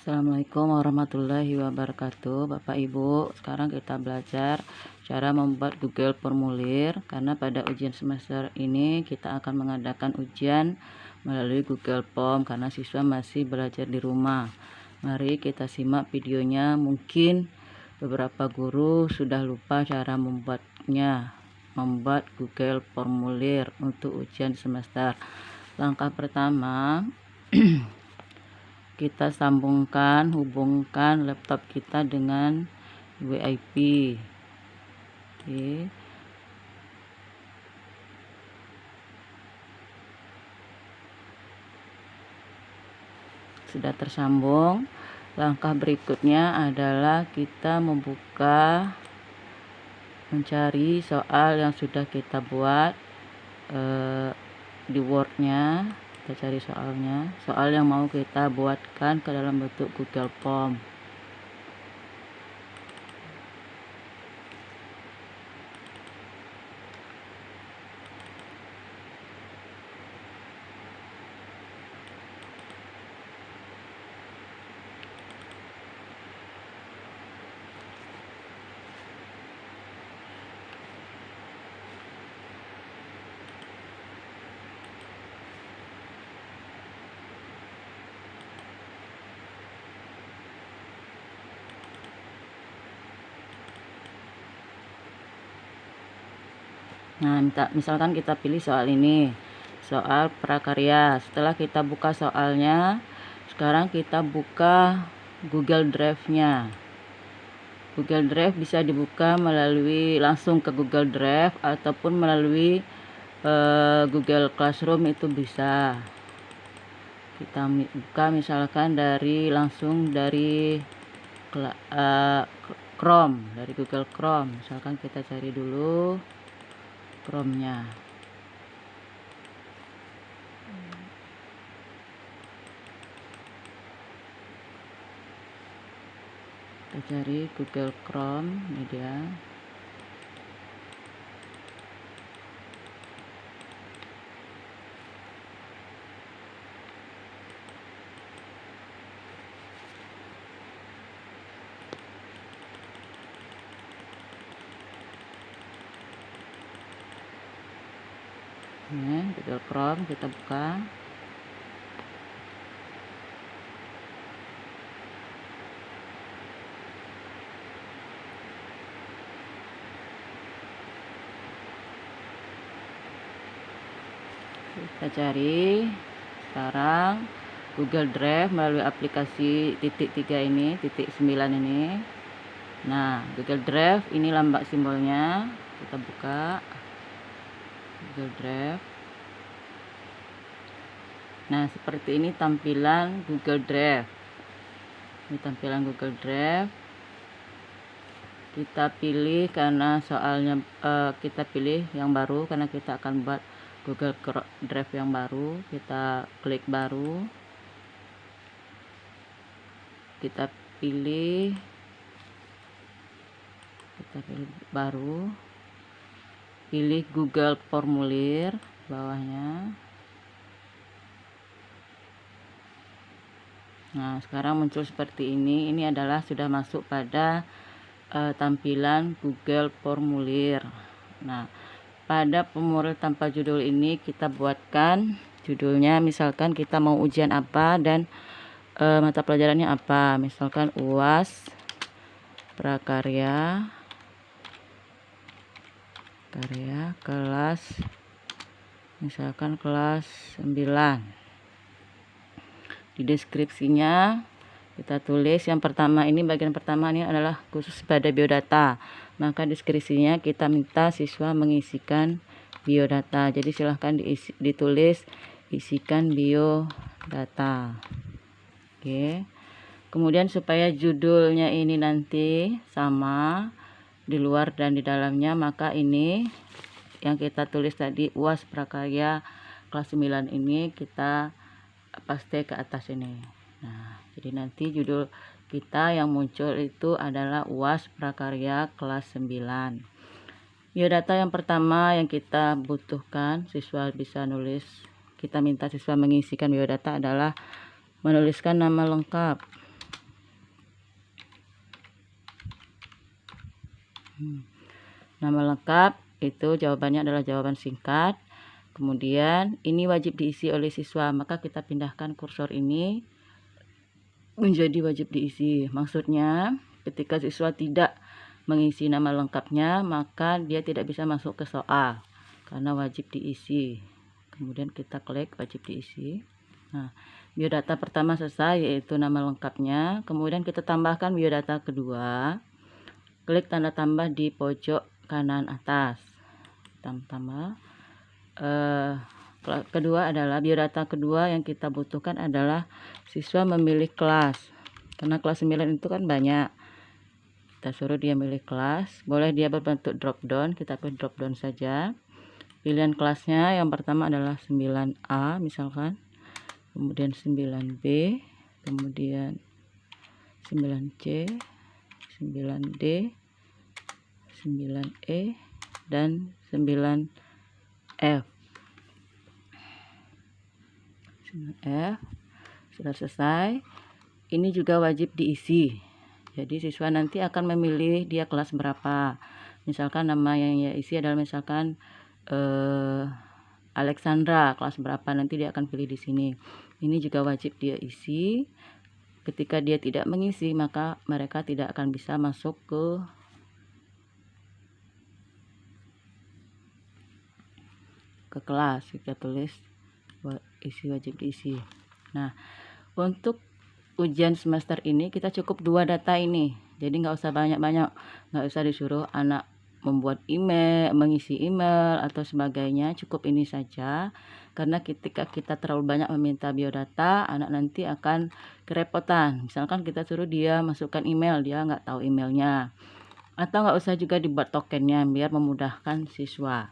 Assalamualaikum warahmatullahi wabarakatuh. Bapak Ibu, sekarang kita belajar cara membuat Google Formulir, karena pada ujian semester ini kita akan mengadakan ujian melalui Google Form karena siswa masih belajar di rumah. Mari kita simak videonya. Mungkin beberapa guru sudah lupa cara membuat Google Formulir untuk ujian semester. Langkah pertama, kita hubungkan laptop kita dengan WiFi. Oke. Sudah tersambung. Langkah berikutnya adalah kita mencari soal yang sudah kita buat di Word-nya. Kita cari soal yang mau kita buatkan ke dalam bentuk Google Form. Nah, misalkan kita pilih soal ini, soal prakarya. Setelah kita buka soalnya, sekarang kita buka Google Drive-nya. Google Drive bisa dibuka langsung ke Google Drive ataupun melalui Google Classroom, itu bisa. Kita buka misalkan langsung dari Chrome, dari Google Chrome. Misalkan kita cari dulu Chrome-nya. Kita cari Google Chrome, ini dia. Ini Google Chrome, kita buka. Kita cari sekarang Google Drive melalui aplikasi titik 3 ini, titik 9 ini. Nah, Google Drive ini lambak simbolnya. Kita buka Google Drive. Nah, seperti ini tampilan Google Drive. Ini tampilan Google Drive. Kita pilih karena soalnya kita pilih yang baru karena kita akan buat Google Drive yang baru. Kita klik baru. Kita pilih baru. Pilih Google Formulir bawahnya. Nah, sekarang muncul seperti ini. Ini adalah sudah masuk pada tampilan Google Formulir. Nah, pada formulir tanpa judul ini kita buatkan judulnya, misalkan kita mau ujian apa dan mata pelajarannya apa. Misalkan UAS prakarya kelas, misalkan kelas 9. Di deskripsinya kita tulis yang pertama, ini bagian pertama ini adalah khusus pada biodata. Maka deskripsinya kita minta siswa mengisikan biodata. Jadi silahkan ditulis isikan biodata. Oke. Kemudian supaya judulnya ini nanti sama di luar dan di dalamnya, maka ini yang kita tulis tadi UAS prakarya kelas 9 ini kita paste ke atas ini. Nah, jadi nanti judul kita yang muncul itu adalah UAS prakarya kelas 9. Biodata yang pertama yang kita butuhkan, siswa bisa nulis, kita minta siswa mengisikan biodata adalah menuliskan nama lengkap. Nama lengkap itu jawabannya adalah jawaban singkat. Kemudian ini wajib diisi oleh siswa, maka kita pindahkan kursor ini menjadi wajib diisi. Maksudnya ketika siswa tidak mengisi nama lengkapnya, maka dia tidak bisa masuk ke soal karena wajib diisi. Kemudian kita klik wajib diisi. Nah, biodata pertama selesai, yaitu nama lengkapnya. Kemudian kita tambahkan biodata kedua. Klik tanda tambah di pojok kanan atas. Tambah. Kedua adalah biodata kedua yang kita butuhkan adalah siswa memilih kelas. Karena kelas 9 itu kan banyak. Kita suruh dia milih kelas. Boleh dia berbentuk drop down, kita pilih drop down saja. Pilihan kelasnya yang pertama adalah 9A misalkan. Kemudian 9B, kemudian 9C, 9D, 9E, dan 9F. 9F sudah selesai. Ini juga wajib diisi. Jadi siswa nanti akan memilih dia kelas berapa. Misalkan nama yang dia isi adalah misalkan Alexandra kelas berapa, nanti dia akan pilih di sini. Ini juga wajib dia isi. Ketika dia tidak mengisi, maka mereka tidak akan bisa masuk ke kelas. Kita tulis isi wajib diisi. Nah, untuk ujian semester ini kita cukup 2 data ini. Jadi nggak usah banyak-banyak, nggak usah disuruh anak membuat email, mengisi email atau sebagainya. Cukup ini saja. Karena ketika kita terlalu banyak meminta biodata, anak nanti akan kerepotan. Misalkan kita suruh dia masukkan email, dia nggak tahu emailnya. Atau nggak usah juga dibuat tokennya biar memudahkan siswa.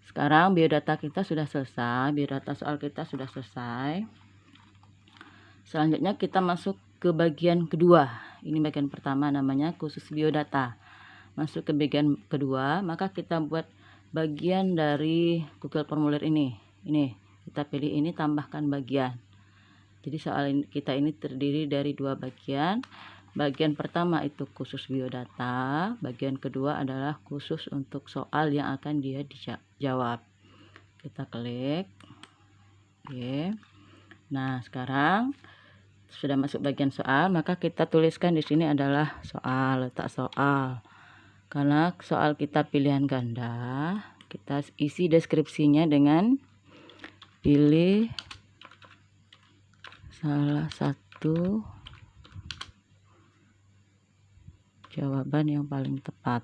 Sekarang biodata kita sudah selesai, biodata soal kita sudah selesai. Selanjutnya kita masuk ke bagian kedua. Ini bagian pertama namanya khusus biodata. Masuk ke bagian kedua, maka kita buat bagian dari Google Formulir ini. Ini kita pilih ini, tambahkan bagian. Jadi soal kita ini terdiri dari 2 bagian. Bagian pertama itu khusus biodata, bagian kedua adalah khusus untuk soal yang akan dia dijawab. Kita klik. Oke. Nah, sekarang sudah masuk bagian soal, maka kita tuliskan di sini adalah soal, letak soal. Karena soal kita pilihan ganda, kita isi deskripsinya dengan pilih salah satu jawaban yang paling tepat.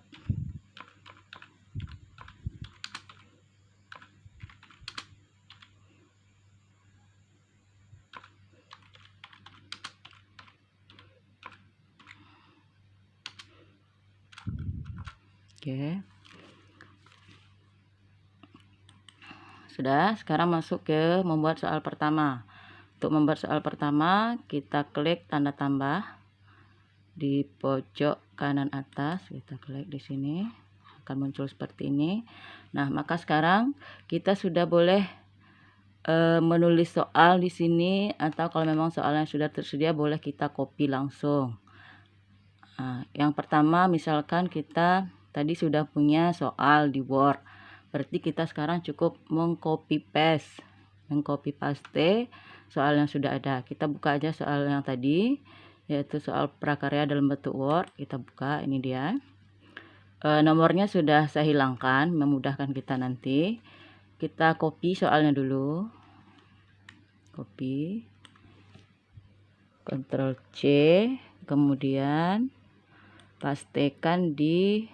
Oke. Sudah, sekarang masuk ke membuat soal pertama. Untuk membuat soal pertama, kita klik tanda tambah di pojok kanan atas, kita klik di sini, akan muncul seperti ini. Nah, maka sekarang kita sudah boleh menulis soal di sini, atau kalau memang soalnya sudah tersedia boleh kita copy langsung. Nah, yang pertama misalkan kita tadi sudah punya soal di Word, berarti kita sekarang cukup mengcopy paste soal yang sudah ada. Kita buka aja soal yang tadi, yaitu soal prakarya dalam bentuk Word. Kita buka, ini dia. Nomornya sudah saya hilangkan, memudahkan kita nanti. Kita copy soalnya dulu. Copy. Ctrl C, kemudian pastekan di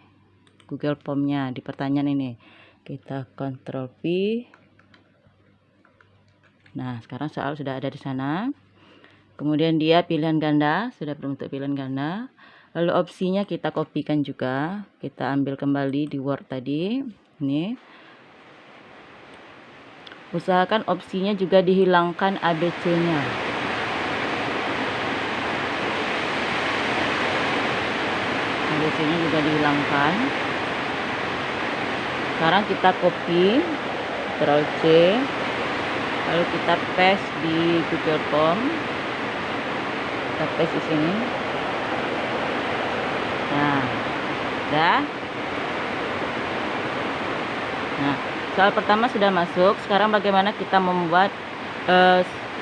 Google Form-nya, di pertanyaan ini. Kita Ctrl V. Nah, sekarang soal sudah ada di sana. Kemudian dia pilihan ganda, sudah berbentuk pilihan ganda. Lalu opsinya kita kopikan juga. Kita ambil kembali di Word tadi. Ini. Usahakan opsinya juga dihilangkan ABC-nya. ABC-nya juga dihilangkan. Sekarang kita copy, Ctrl C, lalu kita paste di Google Form. Kita paste di sini. Nah, udah. soal pertama sudah masuk. Sekarang bagaimana kita membuat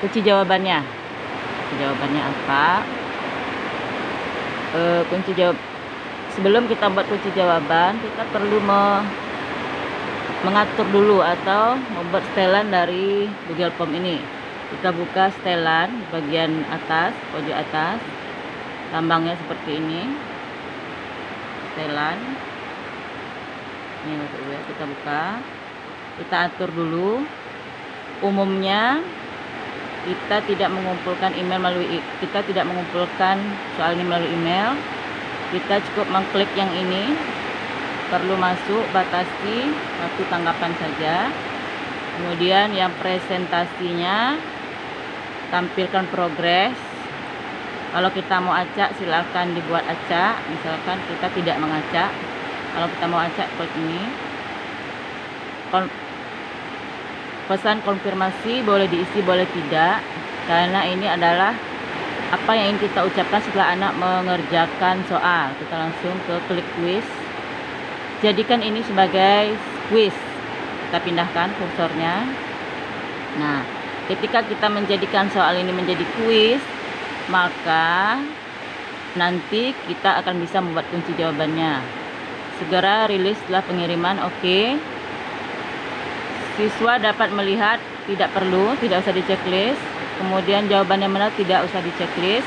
kunci jawabannya? Kunci jawabannya apa? Sebelum kita buat kunci jawaban, kita perlu mengatur dulu atau membuat setelan dari Google Form ini. Kita buka setelan bagian atas, pojok atas, lambangnya seperti ini. Setelan ini kita buka, kita atur dulu. Umumnya kita tidak mengumpulkan soal ini melalui email. Kita cukup mengklik yang ini, perlu masuk, batasi waktu tanggapan saja. Kemudian yang presentasinya tampilkan progres. Kalau kita mau acak silakan dibuat acak, misalkan kita tidak mengacak. Kalau kita mau acak klik ini. Pesan konfirmasi boleh diisi boleh tidak, karena ini adalah apa yang ingin kita ucapkan setelah anak mengerjakan soal. Kita langsung ke klik quiz. Jadikan ini sebagai quiz. Kita pindahkan kursornya. Nah, ketika kita menjadikan soal ini menjadi quiz, maka nanti kita akan bisa membuat kunci jawabannya. Segera rilis setelah pengiriman. Oke. Siswa dapat melihat, tidak usah diceklis. Kemudian jawabannya benar, tidak usah diceklis.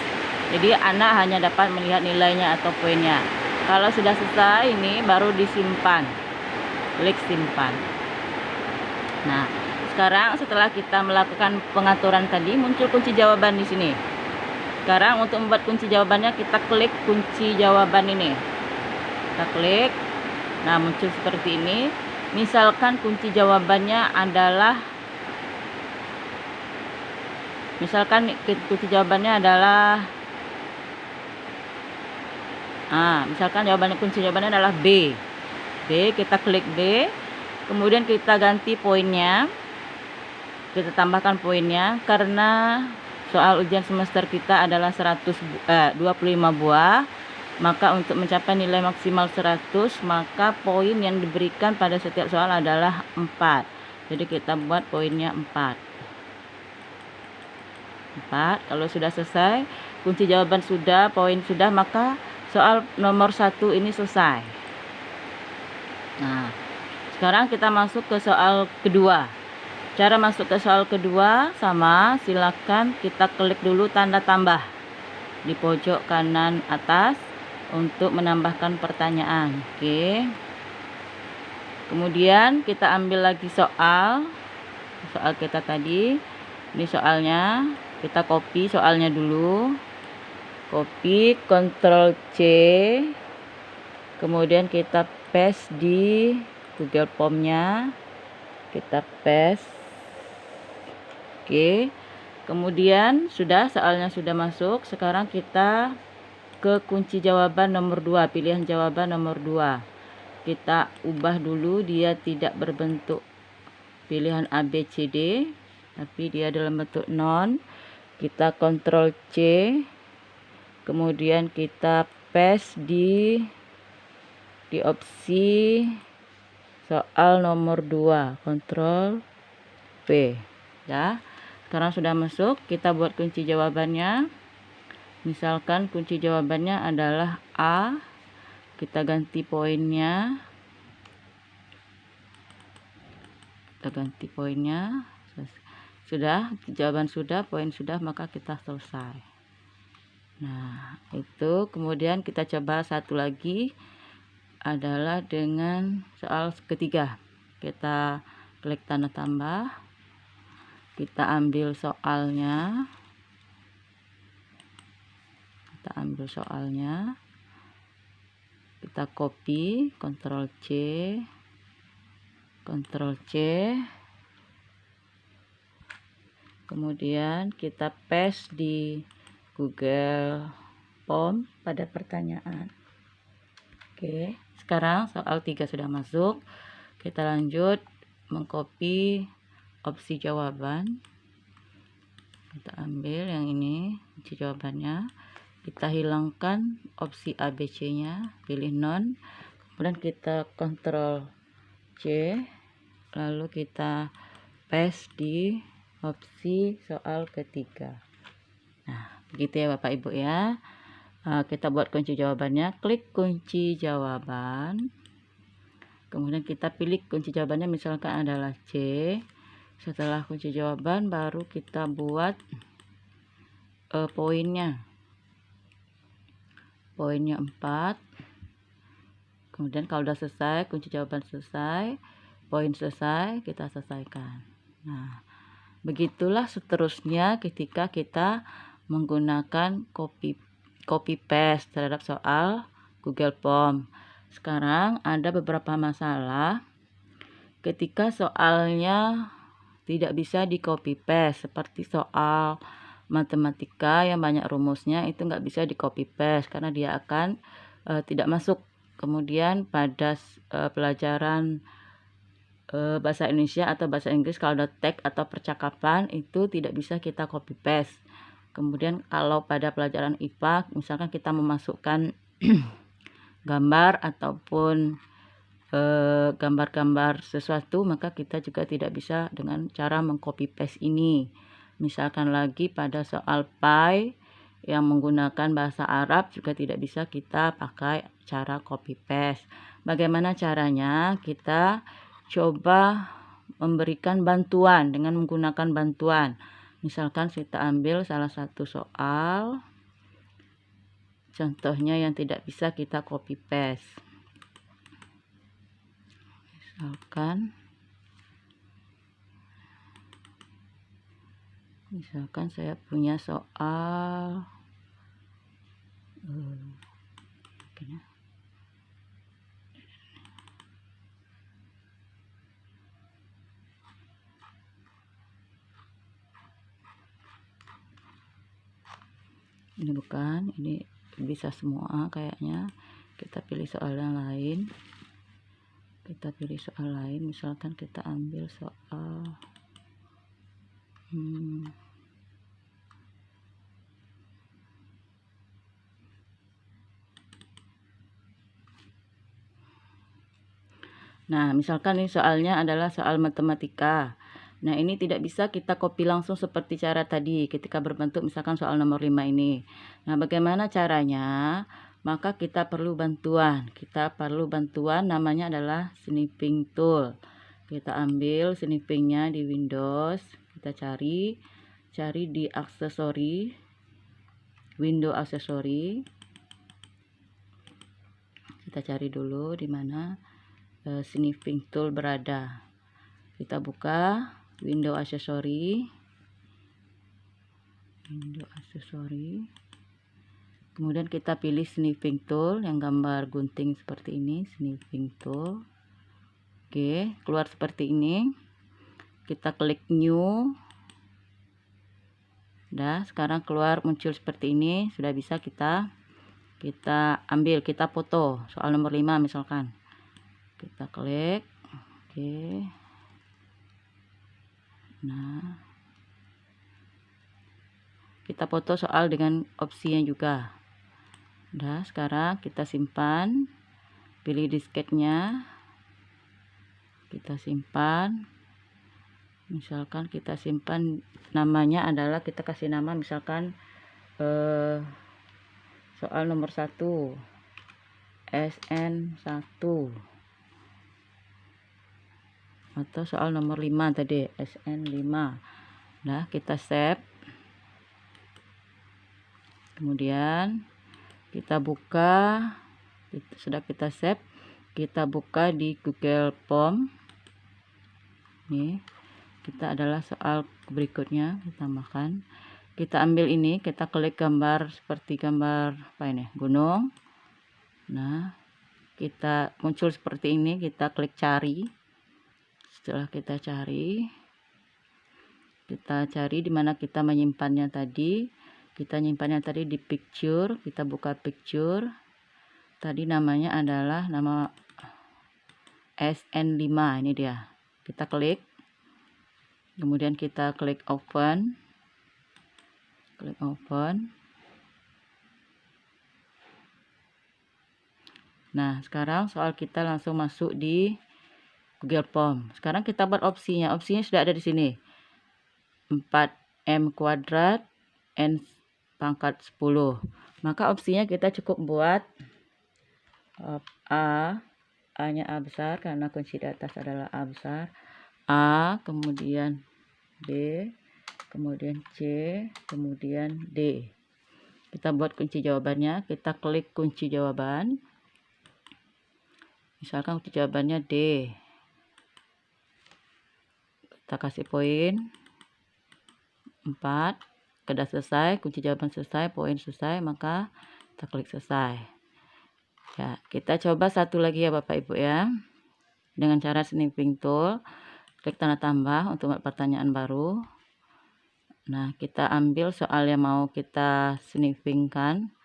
Jadi anak hanya dapat melihat nilainya atau poinnya. Kalau sudah selesai, ini baru disimpan. Klik simpan. Nah, sekarang setelah kita melakukan pengaturan tadi, muncul kunci jawaban di sini. Sekarang untuk membuat kunci jawabannya, kita klik kunci jawaban ini. Kita klik. Nah, muncul seperti ini. Misalkan kunci jawabannya adalah kunci jawabannya adalah B. Kita klik B. Kemudian kita ganti poinnya. Kita tambahkan poinnya karena soal ujian semester kita adalah 25 buah. Maka untuk mencapai nilai maksimal 100, maka poin yang diberikan pada setiap soal adalah 4. Jadi kita buat poinnya 4. Kalau sudah selesai, kunci jawaban sudah, poin sudah, maka soal nomor 1 ini selesai. Nah, sekarang kita masuk ke soal kedua. Cara masuk ke soal kedua sama, silakan kita klik dulu tanda tambah di pojok kanan atas untuk menambahkan pertanyaan. Oke. Kemudian kita ambil lagi soal kita tadi. Ini soalnya, kita copy soalnya dulu. Copy, Ctrl C. Kemudian kita paste di Google Form-nya. Kita paste. Oke. Kemudian soalnya sudah masuk. Sekarang kita ke kunci jawaban nomor 2, pilihan jawaban nomor 2. Kita ubah dulu, dia tidak berbentuk pilihan A, B, C, D, tapi dia dalam bentuk non. Kita Ctrl C. Kemudian kita paste di opsi soal nomor 2, Ctrl V. Ya. Sekarang sudah masuk, kita buat kunci jawabannya. Misalkan kunci jawabannya adalah A. Kita ganti poinnya. Sudah, jawaban sudah, poin sudah, maka kita selesai. Nah, itu kemudian kita coba satu lagi adalah dengan soal ketiga. Kita klik tanda tambah. Kita ambil soalnya. Kita copy, Ctrl C. Kemudian kita paste di Google Form pada pertanyaan. Oke, sekarang soal 3 sudah masuk. Kita lanjut mengcopy opsi jawaban. Kita ambil yang ini, opsi jawabannya. Kita hilangkan opsi A, B, C-nya, pilih non. Kemudian kita Ctrl C. lalu kita paste di opsi soal ketiga. Nah, begitu ya Bapak Ibu ya. Kita buat kunci jawabannya, klik kunci jawaban. Kemudian kita pilih kunci jawabannya, misalkan adalah C. Setelah kunci jawaban baru kita buat poinnya. Poinnya 4. Kemudian kalau udah selesai, kunci jawaban selesai, poin selesai, kita selesaikan. Nah, begitulah seterusnya ketika kita menggunakan copy paste terhadap soal Google Form. Sekarang ada beberapa masalah ketika soalnya tidak bisa di copy paste, seperti soal matematika yang banyak rumusnya itu nggak bisa di copy paste karena dia akan tidak masuk. Kemudian pada pelajaran bahasa Indonesia atau bahasa Inggris, kalau ada teks atau percakapan itu tidak bisa kita copy paste. Kemudian kalau pada pelajaran IPA misalkan kita memasukkan gambar ataupun gambar-gambar sesuatu, maka kita juga tidak bisa dengan cara mengcopy paste ini. Misalkan lagi pada soal pi yang menggunakan bahasa Arab juga tidak bisa kita pakai cara copy paste. Bagaimana caranya? Kita coba memberikan bantuan dengan menggunakan bantuan. Misalkan kita ambil salah satu soal contohnya yang tidak bisa kita copy paste. Misalkan saya punya soal ini bukan, ini bisa semua kayaknya. Kita pilih soal yang lain. Misalkan kita ambil soal nah, misalkan ini soalnya adalah soal matematika. Nah, ini tidak bisa kita copy langsung seperti cara tadi ketika berbentuk misalkan soal nomor 5 ini. Nah, bagaimana caranya? Maka kita perlu bantuan. Namanya adalah snipping tool. Kita ambil snippingnya di Windows, kita cari di aksesori, window aksesori. Kita cari dulu di mana snipping tool berada. Kita buka window aksesori. Kemudian kita pilih snipping tool yang gambar gunting seperti ini, snipping tool. Oke, keluar seperti ini. Kita klik new. Udah, sekarang keluar muncul seperti ini. Sudah bisa kita ambil, kita foto soal nomor 5 misalkan. Kita klik. Oke. Nah, kita foto soal dengan opsinya juga. Udah, sekarang kita simpan. Pilih disketnya. Kita simpan. Misalkan kita simpan namanya adalah, kita kasih nama misalkan soal nomor 1 SN1 atau soal nomor 5 tadi SN5. Nah, kita save. Kemudian kita buka, sudah kita save, kita buka di Google Form. Nih, kita adalah soal berikutnya, kita tambahkan. Kita ambil ini, kita klik gambar seperti gambar apa ini, gunung. Nah, kita muncul seperti ini, kita klik cari. Setelah kita cari di mana kita menyimpannya tadi. Kita nyimpannya tadi di picture, kita buka picture. Tadi namanya adalah nama SN5, ini dia. Kita klik. Kemudian kita klik open. Nah, sekarang soal kita langsung masuk di Google Form. Sekarang kita buat opsinya. Opsinya sudah ada di sini. 4M kuadrat N pangkat 10. Maka opsinya kita cukup buat A-nya A besar karena kunci di atas adalah A besar. A, kemudian B, kemudian C, kemudian D. Kita buat kunci jawabannya. Kita klik kunci jawaban. Misalkan kunci jawabannya D. Kita kasih poin 4. Sudah selesai, kunci jawaban selesai, poin selesai, maka kita klik selesai. Ya, kita coba satu lagi ya Bapak Ibu ya. Dengan cara snipping tool, klik tanda tambah untuk pertanyaan baru. Nah, kita ambil soal yang mau kita snippingkan.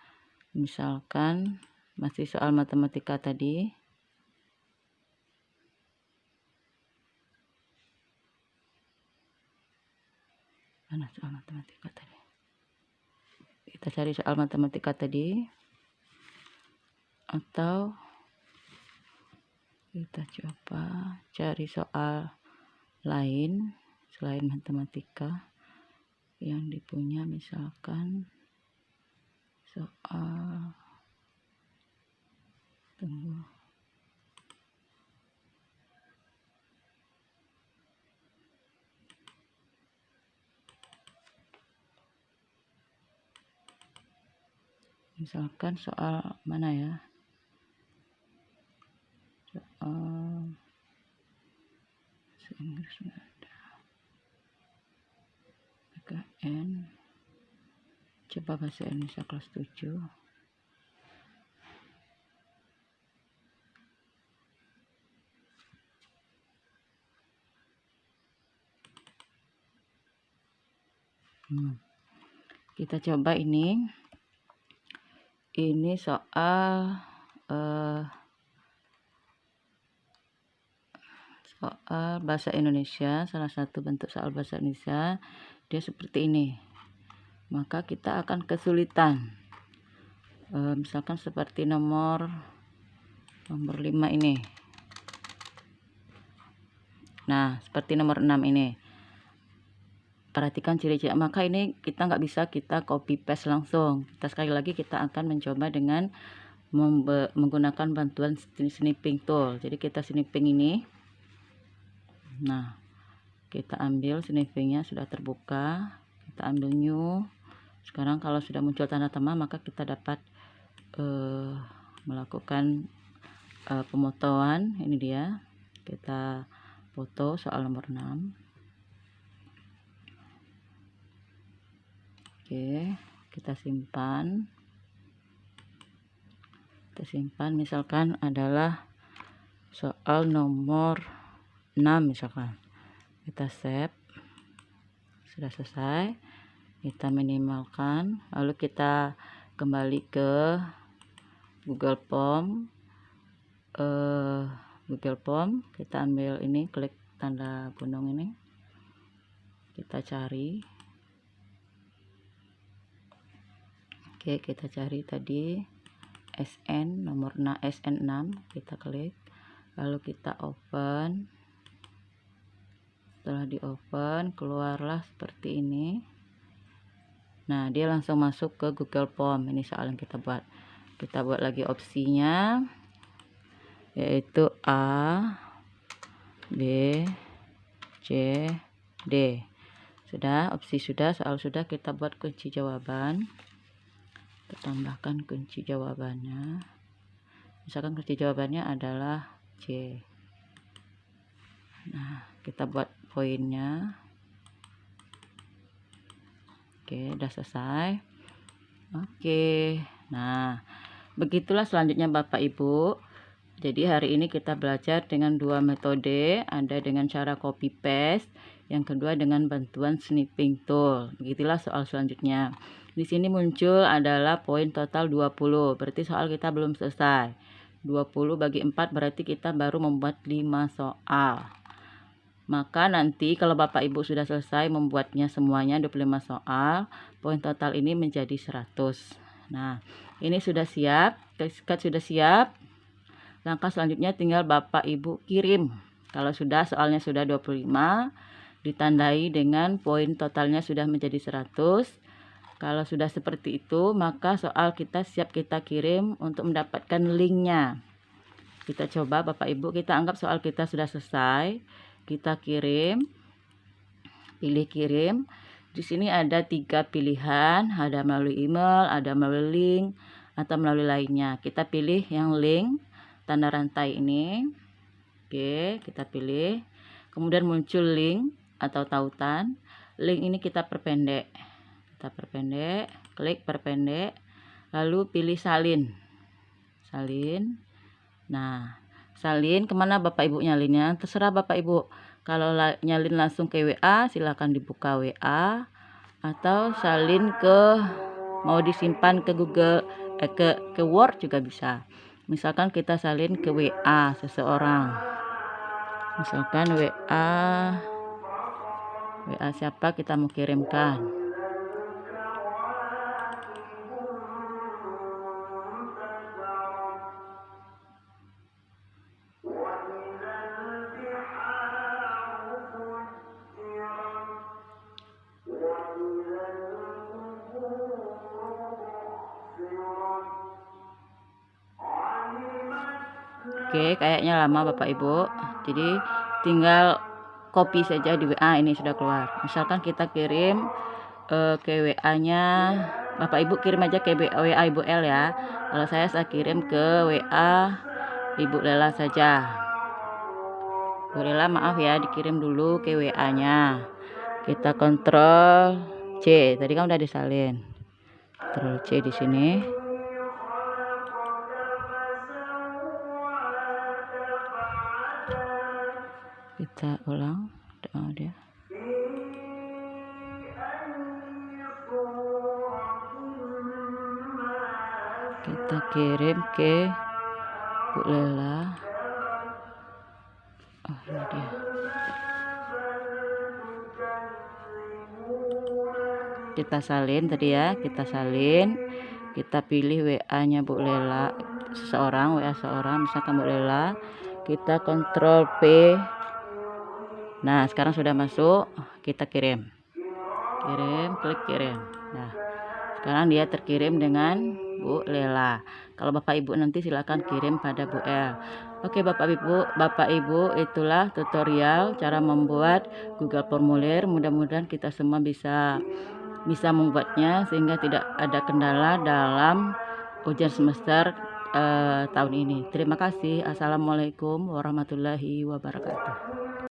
Misalkan masih soal matematika tadi. Mana soal matematika tadi? Kita cari soal matematika tadi. Atau kita coba cari soal lain selain matematika yang dipunya, misalkan soal misalkan soal mana ya, soal bahasa Inggris nggak ada, PKN, coba bahasa Indonesia kelas 7. Kita coba ini soal soal bahasa Indonesia, salah satu bentuk soal bahasa Indonesia, dia seperti ini. Maka kita akan kesulitan. Misalkan seperti nomor 5 ini. Nah, seperti nomor 6 ini. Perhatikan ciri-ciri. Maka ini kita nggak bisa kita copy paste langsung. Kita sekali lagi kita akan mencoba dengan menggunakan bantuan snipping tool. Jadi kita snipping ini. Nah, kita ambil snippingnya sudah terbuka. Kita ambil new. Sekarang kalau sudah muncul tanda tambah, maka kita dapat melakukan pemotoan. Ini dia. Kita foto soal nomor 6. Oke, kita simpan. Kita simpan, misalkan adalah soal nomor 6 misalkan. Kita save. Sudah selesai. Kita minimalkan, lalu kita kembali ke Google Form. Google Form, kita ambil ini, klik tanda gunung ini. Kita cari. Oke, kita cari tadi SN nomor SN6, kita klik, lalu kita open. Setelah di open, keluarlah seperti ini. Nah, dia langsung masuk ke Google Form. Ini soal yang kita buat. Kita buat lagi opsinya, yaitu A, B, C, D. Sudah, opsi sudah, soal sudah. Kita buat kunci jawaban. Kita tambahkan kunci jawabannya. Misalkan kunci jawabannya adalah C. Nah, kita buat poinnya. Oke, udah selesai. Oke, nah begitulah selanjutnya Bapak Ibu. Jadi hari ini kita belajar dengan dua metode, ada dengan cara copy paste, yang kedua dengan bantuan snipping tool. Begitulah soal selanjutnya. Di sini muncul adalah poin total 20, berarti soal kita belum selesai. 20 bagi 4 berarti kita baru membuat 5 soal. Maka nanti kalau Bapak Ibu sudah selesai membuatnya semuanya 25 soal, poin total ini menjadi 100. Nah, ini sudah siap, sudah siap. Langkah selanjutnya tinggal Bapak Ibu kirim Kalau sudah, soalnya sudah 25, ditandai dengan poin totalnya sudah menjadi 100. Kalau sudah seperti itu, maka soal kita siap kita kirim untuk mendapatkan linknya. Kita coba Bapak Ibu, kita anggap soal kita sudah selesai. Kita kirim, pilih kirim. Di sini ada 3 pilihan, ada melalui email, ada melalui link, atau melalui lainnya. Kita pilih yang link, tanda rantai ini. Oke, kita pilih. Kemudian muncul link atau tautan. Link ini kita perpendek. Kita perpendek, klik perpendek, lalu pilih salin. Salin. Nah, salin kemana Bapak Ibu nyalinnya? Terserah Bapak Ibu. Kalau nyalin langsung ke WA, silakan dibuka WA, atau salin mau disimpan ke Google, ke Word juga bisa. Misalkan kita salin ke WA seseorang. Misalkan WA siapa kita mau kirimkan. Oke, kayaknya lama Bapak Ibu. Jadi tinggal copy saja di WA, ini sudah keluar. Misalkan kita kirim ke WA-nya Bapak Ibu, kirim aja ke WA Ibu L ya. Kalau saya kirim ke WA Ibu Lela saja. Bu Lela maaf ya, dikirim dulu ke WA-nya. Kita kontrol C. Tadi kan udah disalin. Kontrol C di sini. Kita ulang dia. Kita kirim ke Bu Lela. Oh, ini dia. Kita salin tadi ya, kita salin. Kita pilih WA-nya Bu Lela, seseorang, WA seorang, misalkan Bu Lela. Kita kontrol P. Nah, sekarang sudah masuk, kita kirim. Klik kirim. Nah, sekarang dia terkirim dengan Bu Lela. Kalau Bapak Ibu nanti silakan kirim pada Bu L. Oke Bapak Ibu, itulah tutorial cara membuat Google Formulir. Mudah-mudahan kita semua bisa membuatnya sehingga tidak ada kendala dalam ujian semester tahun ini. Terima kasih. Assalamualaikum warahmatullahi wabarakatuh.